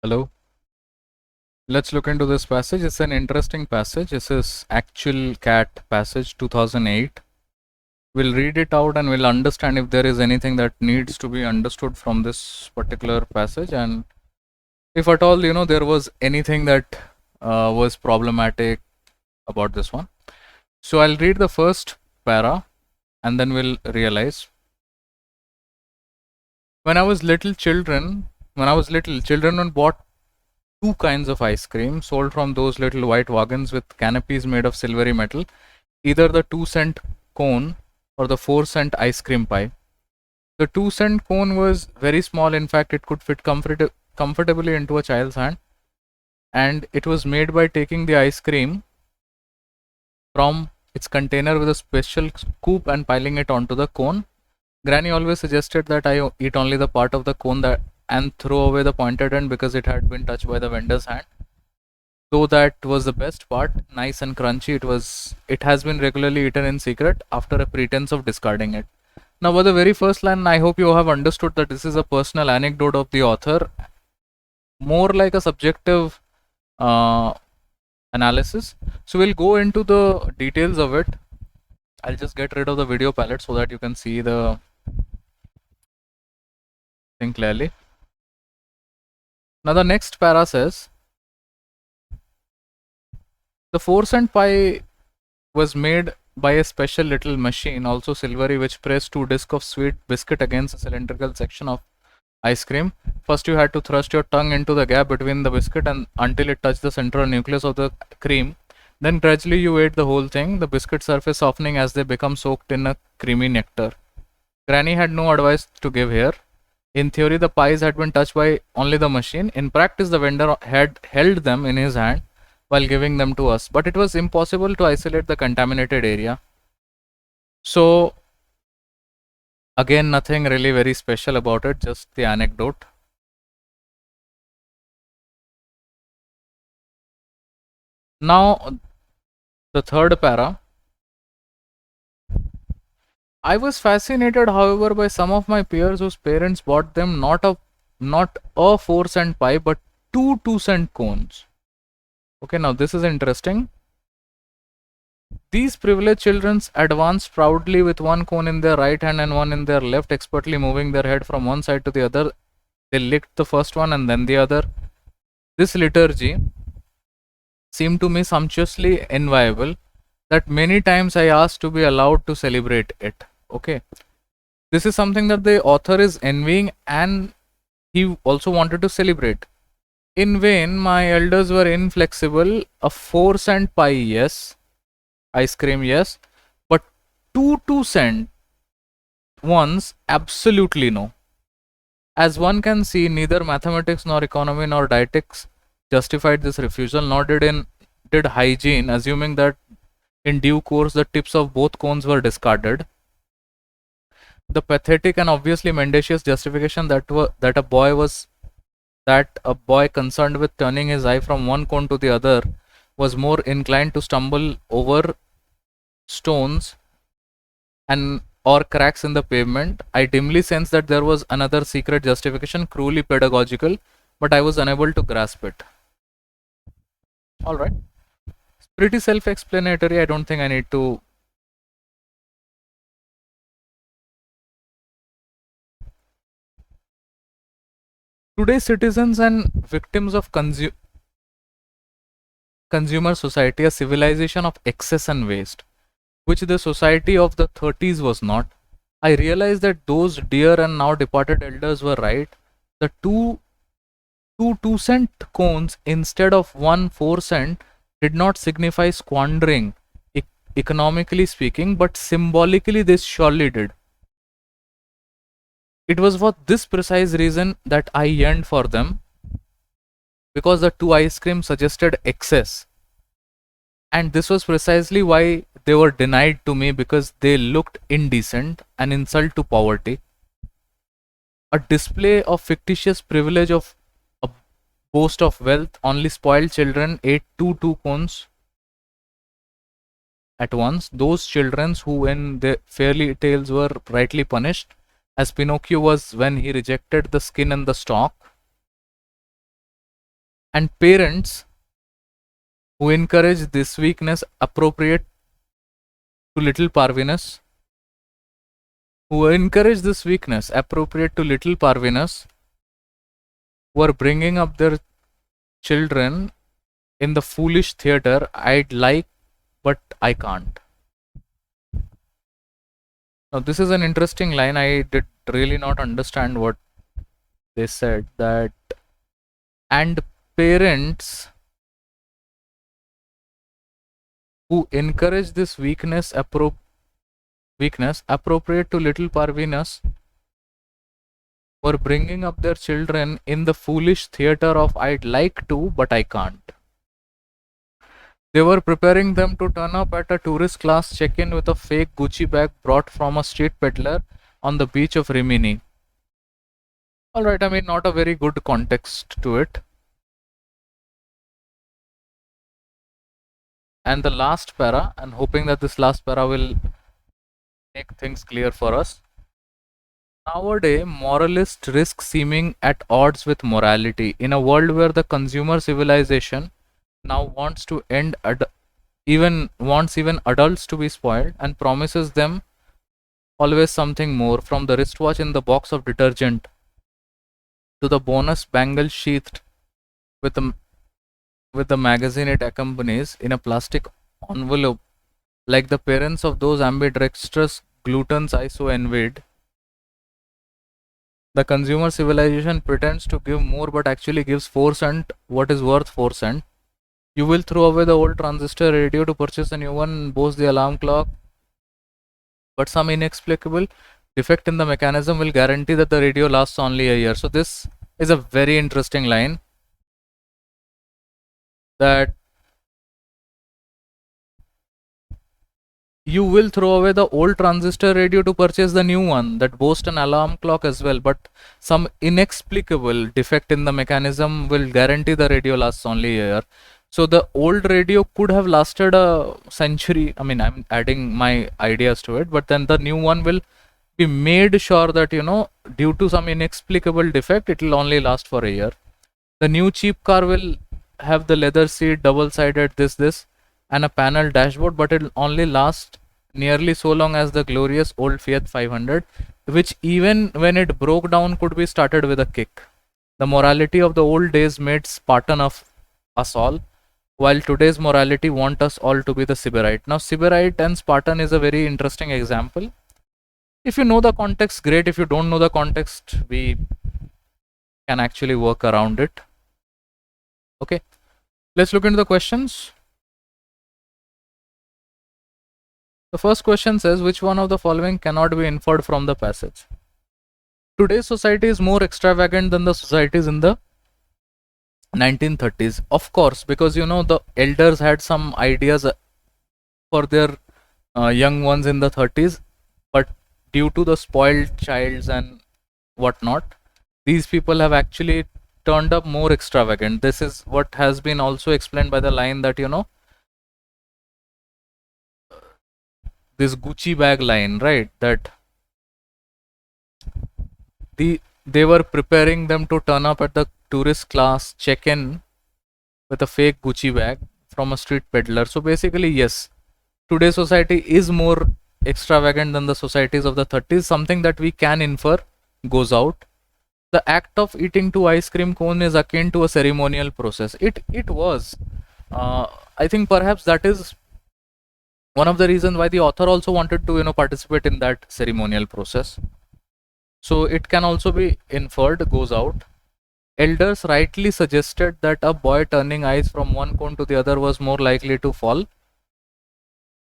Hello. Let's look into this passage. It's an interesting passage. This is Actual Cat passage 2008. We'll read it out and we'll understand if there is anything that needs to be understood from this particular passage, and if at all, there was anything that was problematic about this one. So I'll read the first para and then we'll realize. When I was little, children bought two kinds of ice cream sold from those little white wagons with canopies made of silvery metal, either the 2-cent cone or the 4-cent ice cream pie. The 2-cent cone was very small, in fact, it could fit comfortably into a child's hand, and it was made by taking the ice cream from its container with a special scoop and piling it onto the cone. Granny always suggested that I eat only the part of the cone and throw away the pointed end because it had been touched by the vendor's hand. Though that was the best part, nice and crunchy, it has been regularly eaten in secret after a pretense of discarding it. Now, by the very first line, I hope you have understood that this is a personal anecdote of the author, more like a subjective analysis. So we'll go into the details of it. I'll just get rid of the video palette so that you can see the thing clearly. Now the next para says, the 4-cent pie was made by a special little machine, also silvery, which pressed 2 discs of sweet biscuit against a cylindrical section of ice cream. First you had to thrust your tongue into the gap between the biscuit and until it touched the central nucleus of the cream. Then gradually you ate the whole thing, the biscuit surface softening as they become soaked in a creamy nectar. Granny had no advice to give here. In theory, the pies had been touched by only the machine. In practice, the vendor had held them in his hand while giving them to us, but it was impossible to isolate the contaminated area. So, again, nothing really very special about it, just the anecdote. Now, the third para. I was fascinated, however, by some of my peers whose parents bought them not a 4-cent pie, but 2 2-cent cones. Okay, now this is interesting. These privileged children advanced proudly with one cone in their right hand and one in their left, expertly moving their head from one side to the other. They licked the first one and then the other. This liturgy seemed to me sumptuously enviable that many times I asked to be allowed to celebrate it. Okay, this is something that the author is envying and he also wanted to celebrate. In vain, my elders were inflexible. A 4-cent pie, yes. Ice cream, yes. But 2 2-cent ones, absolutely no. As one can see, neither mathematics nor economy nor dietetics justified this refusal, nor did hygiene, assuming that in due course the tips of both cones were discarded. The pathetic and obviously mendacious justification that a boy concerned with turning his eye from one cone to the other was more inclined to stumble over stones and or cracks in the pavement. I dimly sensed that there was another secret justification, cruelly pedagogical, but I was unable to grasp it. Alright. It's pretty self-explanatory. I don't think I need to. Today's citizens and victims of consumer society, a civilization of excess and waste, which the society of the 30s was not. I realized that those dear and now departed elders were right. The two cent cones instead of 1 4-cent did not signify squandering, economically speaking, but symbolically this surely did. It was for this precise reason that I yearned for them, because the 2 ice creams suggested excess. And this was precisely why they were denied to me, because they looked indecent, an insult to poverty, a display of fictitious privilege, of a boast of wealth. Only spoiled children ate two cones at once. Those children who in the fairy tales were rightly punished, as Pinocchio was when he rejected the skin and the stalk. And parents who encourage this weakness appropriate to little parviness, who encourage this weakness appropriate to little parviness, were bringing up their children in the foolish theater I'd like, but I can't. Now, this is an interesting line. I did really not understand what they said. That and parents who encourage this weakness appropriate to little parviness were bringing up their children in the foolish theater of I'd like to, but I can't. They were preparing them to turn up at a tourist class check-in with a fake Gucci bag brought from a street peddler on the beach of Rimini. Alright, I mean, not a very good context to it. And the last para, and hoping that this last para will make things clear for us. Nowadays, moralists risk seeming at odds with morality in a world where the consumer civilization now wants to end even adults to be spoiled and promises them always something more, from the wristwatch in the box of detergent to the bonus bangle sheathed with the magazine it accompanies in a plastic envelope, like the parents of those ambidextrous gluttons I so envied. The consumer civilization pretends to give more but actually gives 4 cent what is worth 4 cent. You will throw away the old transistor radio to purchase a new one, boast the alarm clock, but some inexplicable defect in the mechanism will guarantee that the radio lasts only a year. So this is a very interesting line, that you will throw away the old transistor radio to purchase the new one that boasts an alarm clock as well, but some inexplicable defect in the mechanism will guarantee the radio lasts only a year. So the old radio could have lasted a century. I mean, I'm adding my ideas to it, but then the new one will be made sure that, due to some inexplicable defect, it will only last for a year. The new cheap car will have the leather seat, double-sided this, and a panel dashboard, but it will only last nearly so long as the glorious old Fiat 500, which even when it broke down could be started with a kick. The morality of the old days made Spartan of us all, while today's morality want us all to be the Sybarite. Now, Sybarite and Spartan is a very interesting example. If you know the context, great. If you don't know the context, we can actually work around it. Okay, let's look into the questions. The first question says, which one of the following cannot be inferred from the passage? Today's society is more extravagant than the societies in the 1930s. Of course, because the elders had some ideas for their young ones in the 30s, but due to the spoiled childs and whatnot, these people have actually turned up more extravagant. This is what has been also explained by the line that, this Gucci bag line, right? That they were preparing them to turn up at the tourist class check-in with a fake Gucci bag from a street peddler. So basically, yes, today's society is more extravagant than the societies of the 30s. Something that we can infer goes out. The act of eating 2 ice cream cones is akin to a ceremonial process. It was. I think perhaps that is one of the reasons why the author also wanted to participate in that ceremonial process. So it can also be inferred, goes out. Elders rightly suggested that a boy turning eyes from one cone to the other was more likely to fall.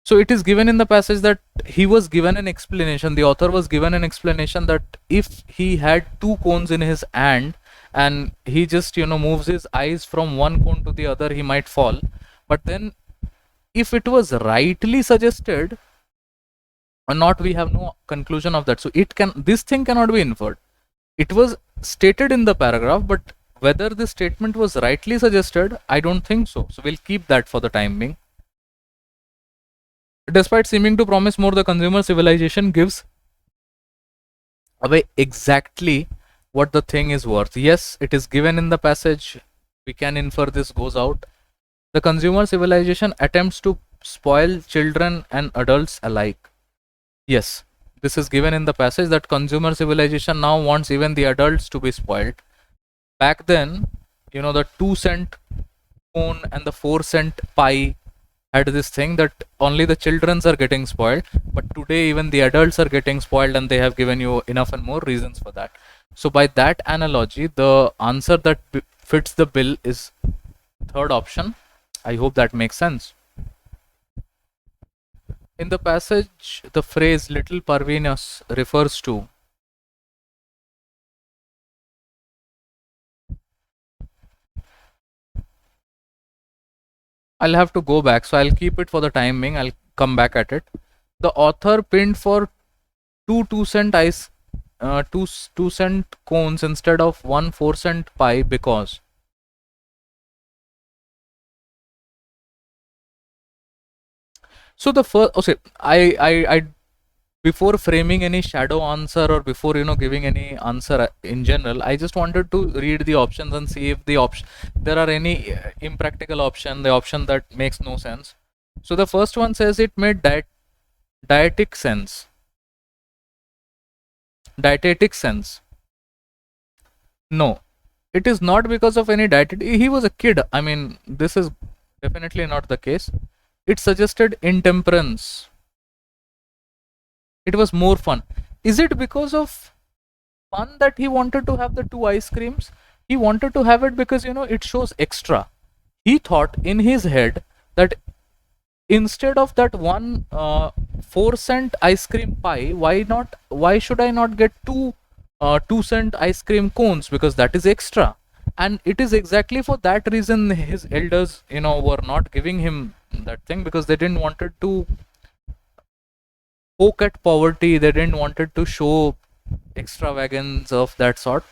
So it is given in the passage that he was given an explanation, the author was given an explanation that if he had 2 cones in his hand and he just moves his eyes from one cone to the other, he might fall. But then if it was rightly suggested or not, we have no conclusion of that. So this thing cannot be inferred. It was stated in the paragraph, but whether this statement was rightly suggested, I don't think so. So we'll keep that for the time being. Despite seeming to promise more, the consumer civilization gives away exactly what the thing is worth. Yes, it is given in the passage We can infer this goes out. The consumer civilization attempts to spoil children and adults alike. Yes, this is given in the passage that consumer civilization now wants even the adults to be spoiled. Back then, the 2 cent cone and the 4 cent pie had this thing that only the childrens are getting spoiled, but today even the adults are getting spoiled, and they have given you enough and more reasons for that. So by that analogy, the answer that fits the bill is third option. I hope that makes sense. In the passage, the phrase little Parvenas refers to I'll have to go back, so I'll keep it for the timing. I'll come back at it. The author pinned for two cent ice, two cent cones instead of 1 4 cent pie because. So the first, okay, I before framing any shadow answer or before giving any answer in general, I just wanted to read the options and see if the option there are any impractical option, the option that makes no sense. So the first one says it made dietetic sense. Dietetic sense. No, it is not because of any dietetic. He was a kid. I mean, this is definitely not the case. It suggested intemperance. It was more fun. Is it because of fun that he wanted to have the two ice creams? He wanted to have it because it shows extra. He thought in his head that instead of that one 4 cent ice cream pie, why should I not get two 2 cent ice cream cones, because that is extra. And it is exactly for that reason his elders were not giving him that thing, because they didn't wanted to poke at poverty, they didn't wanted to show extravagance of that sort.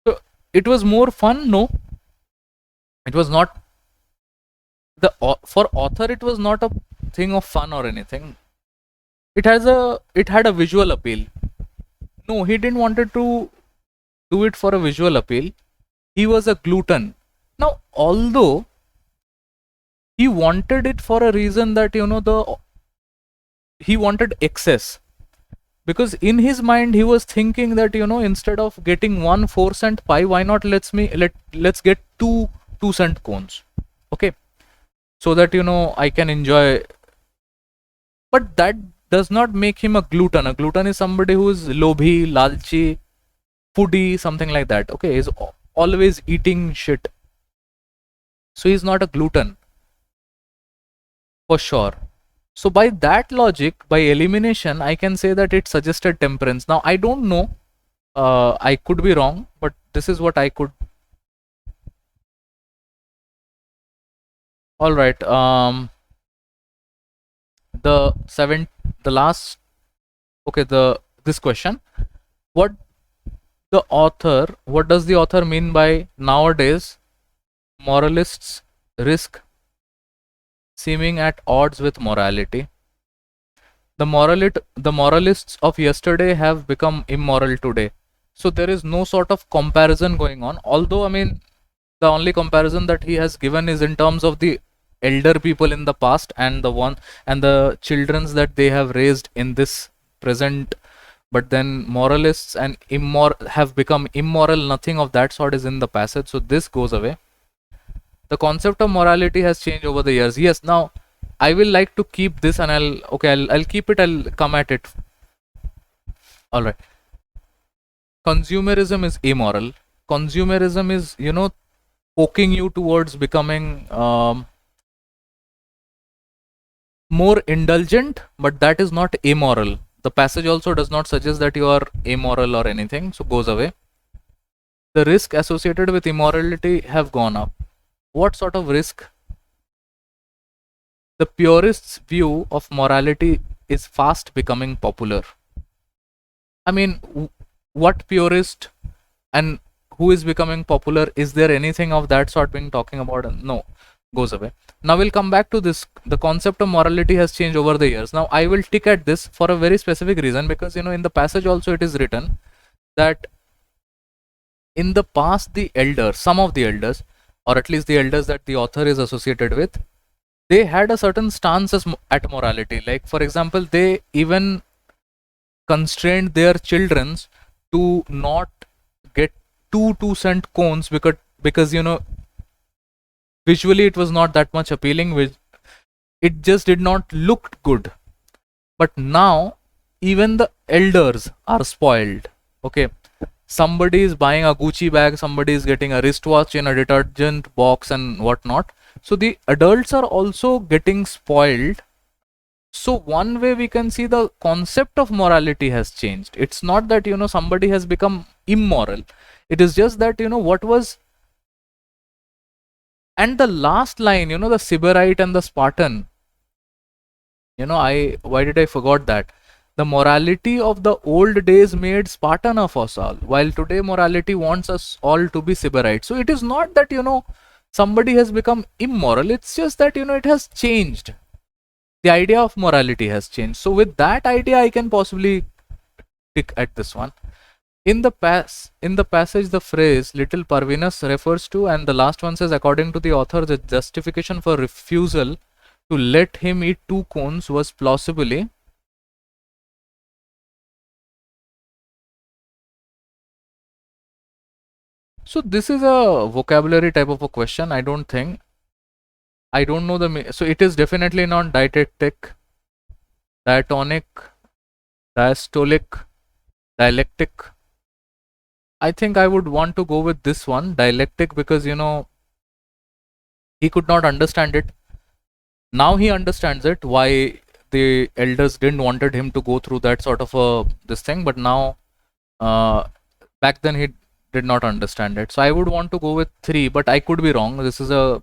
So it was more fun. No, it was not. For author it was not a thing of fun or anything. It had a visual appeal. No, he didn't wanted to do it for a visual appeal. He was a glutton. Now, although he wanted it for a reason that he wanted excess, because in his mind he was thinking that instead of getting one 4 cent pie, why not let's get two cent cones, okay, so that I can enjoy. But that does not make him a glutton. A glutton is somebody who is lobhi, lalchi, foodie, something like that. Okay, he's always eating shit. So he's not a glutton for sure. So by that logic, by elimination, I can say that it suggested temperance. Now I don't know. I could be wrong, but this is what I could. All right. The last. Okay. This question. What does the author mean by nowadays moralists risk seeming at odds with morality? The moralists of yesterday have become immoral today. So there is no sort of comparison going on. Although, I mean, the only comparison that he has given is in terms of the elder people in the past and the children's that they have raised in this present. But then moralists and have become immoral. Nothing of that sort is in the passage. So this goes away. The concept of morality has changed over the years. Yes, now I will like to keep this, and I'll keep it. I'll come at it. All right. Consumerism is immoral. Consumerism is poking you towards becoming more indulgent, but that is not immoral. The passage also does not suggest that you are immoral or anything, so goes away. The risk associated with immorality have gone up. What sort of risk? The purist's view of morality is fast becoming popular. I mean, what purist and who is becoming popular? Is there anything of that sort being talking about? No, goes away. Now we'll come back to this. The concept of morality has changed over the years. Now I will tick at this for a very specific reason, because in the passage also it is written that in the past, the elders, some of the elders, or at least the elders that the author is associated with, they had a certain stance at morality. Like, for example, they even constrained their children to not get 2 2-cent cones, because visually it was not that much appealing, which it just did not look good. But now even the elders are spoiled. Okay, somebody is buying a Gucci bag, somebody is getting a wristwatch in a detergent box and whatnot. So the adults are also getting spoiled. So one way we can see the concept of morality has changed. It's not that somebody has become immoral. It is just that what was. And the last line, the Sybarite and the Spartan, I why did I forgot that? The morality of the old days made Spartan of us all, while today morality wants us all to be Sybarite. So it is not that somebody has become immoral. It's just that it has changed. The idea of morality has changed. So with that idea, I can possibly pick at this one. In the passage, the phrase little Parvinus refers to, and the last one says, according to the author, the justification for refusal to let him eat 2 cones was plausibly. So this is a vocabulary type of a question. I don't know so it is definitely not dietetic, diatonic, diastolic, dialectic. I think I would want to go with this one, dialectic, because he could not understand it. Now he understands it, why the elders didn't wanted him to go through that sort of this thing, but now back then he did not understand it. So I would want to go with 3, but I could be wrong. This is a